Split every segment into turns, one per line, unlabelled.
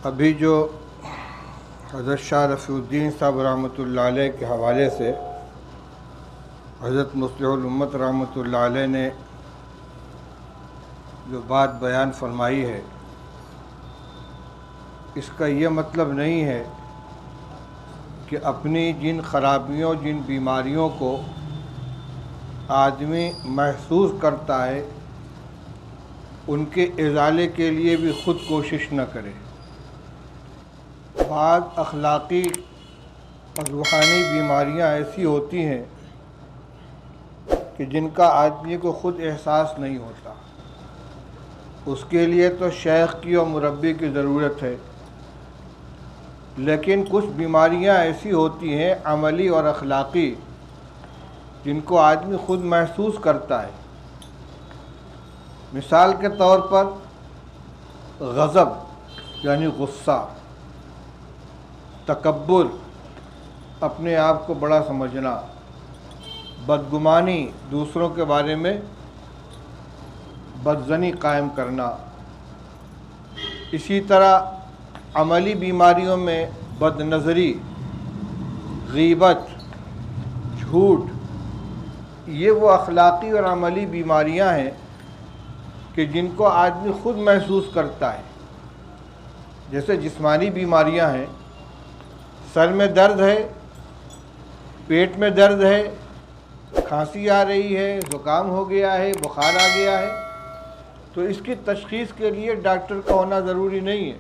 ابھی جو حضرت شاہ رفیع الدین صاحب رحمۃ اللہ علیہ کے حوالے سے حضرت مصلح الامت رحمۃ اللہ علیہ نے جو بات بیان فرمائی ہے، اس کا یہ مطلب نہیں ہے کہ اپنی جن خرابیوں، جن بیماریوں کو آدمی محسوس کرتا ہے ان کے ازالے کے لیے بھی خود کوشش نہ کرے۔ بعض اخلاقی اور روحانی بیماریاں ایسی ہوتی ہیں کہ جن کا آدمی کو خود احساس نہیں ہوتا، اس کے لیے تو شیخ کی اور مربی کی ضرورت ہے، لیکن کچھ بیماریاں ایسی ہوتی ہیں عملی اور اخلاقی جن کو آدمی خود محسوس کرتا ہے۔ مثال کے طور پر غضب یعنی غصہ، تکبر اپنے آپ کو بڑا سمجھنا، بدگمانی دوسروں کے بارے میں بدظنی قائم کرنا، اسی طرح عملی بیماریوں میں بد نظری، غیبت، جھوٹ، یہ وہ اخلاقی اور عملی بیماریاں ہیں کہ جن کو آدمی خود محسوس کرتا ہے۔ جیسے جسمانی بیماریاں ہیں، سر میں درد ہے، پیٹ میں درد ہے، کھانسی آ رہی ہے، زکام ہو گیا ہے، بخار آ گیا ہے، تو اس کی تشخیص کے لیے ڈاکٹر کا ہونا ضروری نہیں ہے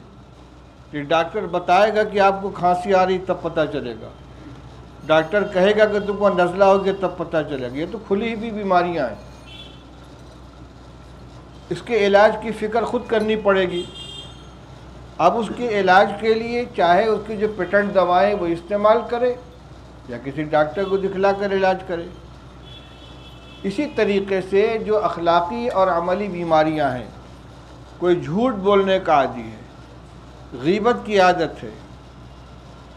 کہ ڈاکٹر بتائے گا کہ آپ کو کھانسی آ رہی تب پتہ چلے گا، ڈاکٹر کہے گا کہ تم کو نزلہ ہوگی تب پتہ چلے گا۔ یہ تو کھلی ہوئی بیماریاں ہیں، اس کے علاج کی فکر خود کرنی پڑے گی۔ اب اس کے علاج کے لیے چاہے اس کی جو پیٹنٹ دوائیں وہ استعمال کرے یا کسی ڈاکٹر کو دکھلا کر علاج کرے۔ اسی طریقے سے جو اخلاقی اور عملی بیماریاں ہیں، کوئی جھوٹ بولنے کا عادی ہے، غیبت کی عادت ہے،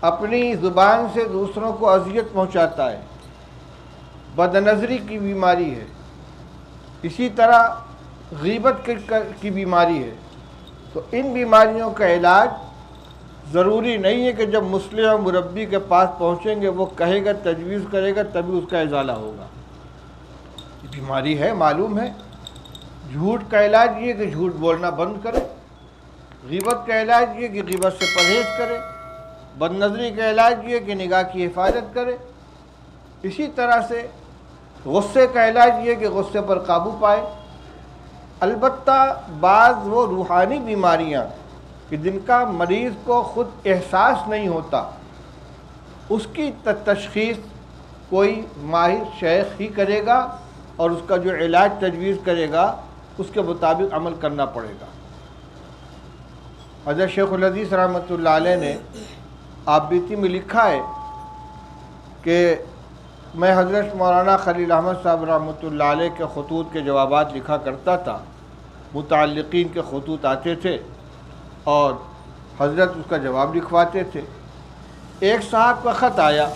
اپنی زبان سے دوسروں کو اذیت پہنچاتا ہے، بد نظری کی بیماری ہے، اسی طرح غیبت کی بیماری ہے، تو ان بیماریوں کا علاج ضروری نہیں ہے کہ جب مصلح اور مربی کے پاس پہنچیں گے وہ کہے گا، تجویز کرے گا تبھی اس کا ازالہ ہوگا۔ یہ بیماری ہے، معلوم ہے۔ جھوٹ کا علاج یہ کہ جھوٹ بولنا بند کرے، غیبت کا علاج یہ کہ غیبت سے پرہیز کرے، بد نظری کا علاج یہ کہ نگاہ کی حفاظت کرے، اسی طرح سے غصے کا علاج یہ کہ غصے پر قابو پائے۔ البتہ بعض وہ روحانی بیماریاں کہ جن کا مریض کو خود احساس نہیں ہوتا، اس کی تشخیص کوئی ماہر شیخ ہی کرے گا اور اس کا جو علاج تجویز کرے گا اس کے مطابق عمل کرنا پڑے گا۔ حضرت شیخ الحدیث رحمۃ اللہ علیہ نے آپ بیتی میں لکھا ہے کہ میں حضرت مولانا خلیل احمد صاحب رحمۃ اللہ علیہ کے خطوط کے جوابات لکھا کرتا تھا، متعلقین کے خطوط آتے تھے اور حضرت اس کا جواب لکھواتے تھے۔ ایک صاحب کا خط آیا،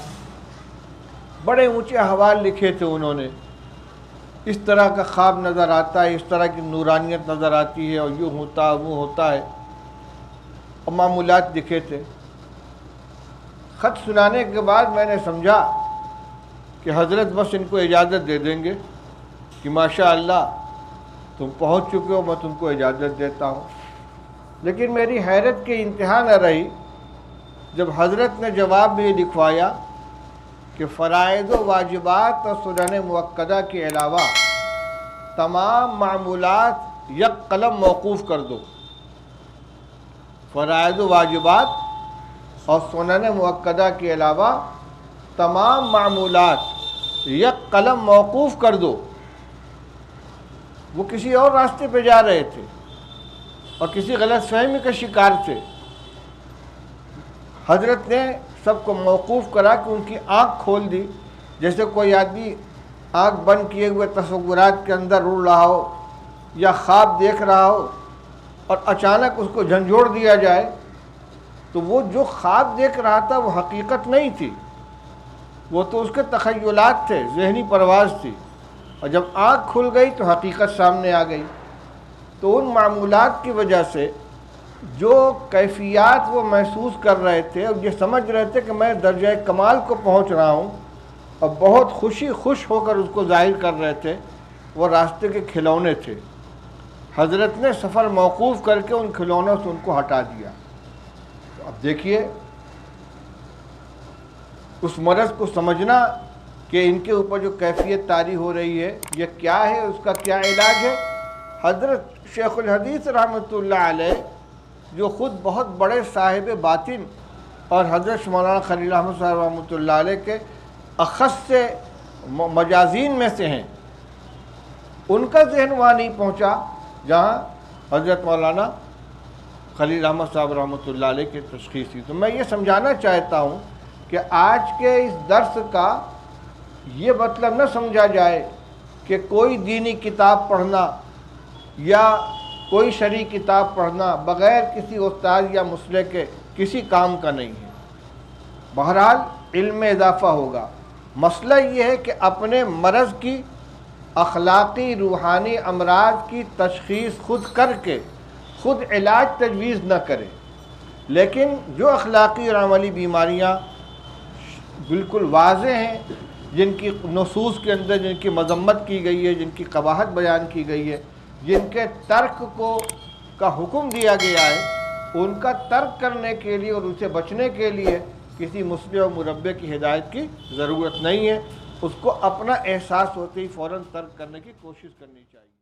بڑے اونچے احوال لکھے تھے انہوں نے، اس طرح کا خواب نظر آتا ہے، اس طرح کی نورانیت نظر آتی ہے اور یوں ہوتا ہے وہ ہوتا ہے، اور معمولات لکھے تھے۔ خط سنانے کے بعد میں نے سمجھا کہ حضرت بس ان کو اجازت دے دیں گے کہ ماشاء اللہ تم پہنچ چکے ہو، میں تم کو اجازت دیتا ہوں۔ لیکن میری حیرت کی انتہا نہ رہی جب حضرت نے جواب میں یہ لکھوایا کہ فرائض و واجبات اور سنن مؤکدہ کے علاوہ تمام معمولات یک قلم موقوف کر دو۔ فرائض و واجبات اور سنن مؤکدہ کے علاوہ تمام معمولات یک قلم موقوف کر دو۔ وہ کسی اور راستے پہ جا رہے تھے اور کسی غلط فہمی کا شکار تھے۔ حضرت نے سب کو موقوف کرا کہ ان کی آنکھ کھول دی، جیسے کوئی آدمی آنکھ بند کیے ہوئے تصورات کے اندر اڑ رہا ہو یا خواب دیکھ رہا ہو اور اچانک اس کو جھنجھوڑ دیا جائے، تو وہ جو خواب دیکھ رہا تھا وہ حقیقت نہیں تھی، وہ تو اس کے تخیلات تھے، ذہنی پرواز تھی، اور جب آنکھ کھل گئی تو حقیقت سامنے آ گئی۔ تو ان معمولات کی وجہ سے جو کیفیات وہ محسوس کر رہے تھے اور یہ سمجھ رہے تھے کہ میں درجہ کمال کو پہنچ رہا ہوں اور بہت خوش ہو کر اس کو ظاہر کر رہے تھے، وہ راستے کے کھلونے تھے۔ حضرت نے سفر موقوف کر کے ان کھلونوں سے ان کو ہٹا دیا۔ تو اب دیکھیے اس مرض کو سمجھنا کہ ان کے اوپر جو کیفیت طاری ہو رہی ہے یہ کیا ہے، اس کا کیا علاج ہے۔ حضرت شیخ الحدیث رحمۃ اللہ علیہ جو خود بہت بڑے صاحب باطن اور حضرت مولانا خلیل احمد صاحب رحمۃ اللہ علیہ کے اخص سے مجازین میں سے ہیں، ان کا ذہن وہاں نہیں پہنچا جہاں حضرت مولانا خلیل احمد صاحب رحمۃ اللہ علیہ کی تشخیص تھی۔ تو میں یہ سمجھانا چاہتا ہوں کہ آج کے اس درس کا یہ مطلب نہ سمجھا جائے کہ کوئی دینی کتاب پڑھنا یا کوئی شرعی کتاب پڑھنا بغیر کسی استاد یا مسئلے کے کسی کام کا نہیں ہے۔ بہرحال علم میں اضافہ ہوگا۔ مسئلہ یہ ہے کہ اپنے مرض کی اخلاقی روحانی امراض کی تشخیص خود کر کے خود علاج تجویز نہ کرے، لیکن جو اخلاقی اور عملی بیماریاں بالکل واضح ہیں، جن کی نصوص کے اندر جن کی مذمت کی گئی ہے، جن کی قباحت بیان کی گئی ہے، جن کے ترک کا حکم دیا گیا ہے، ان کا ترک کرنے کے لیے اور اسے بچنے کے لیے کسی مصلح و مربے کی ہدایت کی ضرورت نہیں ہے۔ اس کو اپنا احساس ہوتے ہی فوراً ترک کرنے کی کوشش کرنی چاہیے۔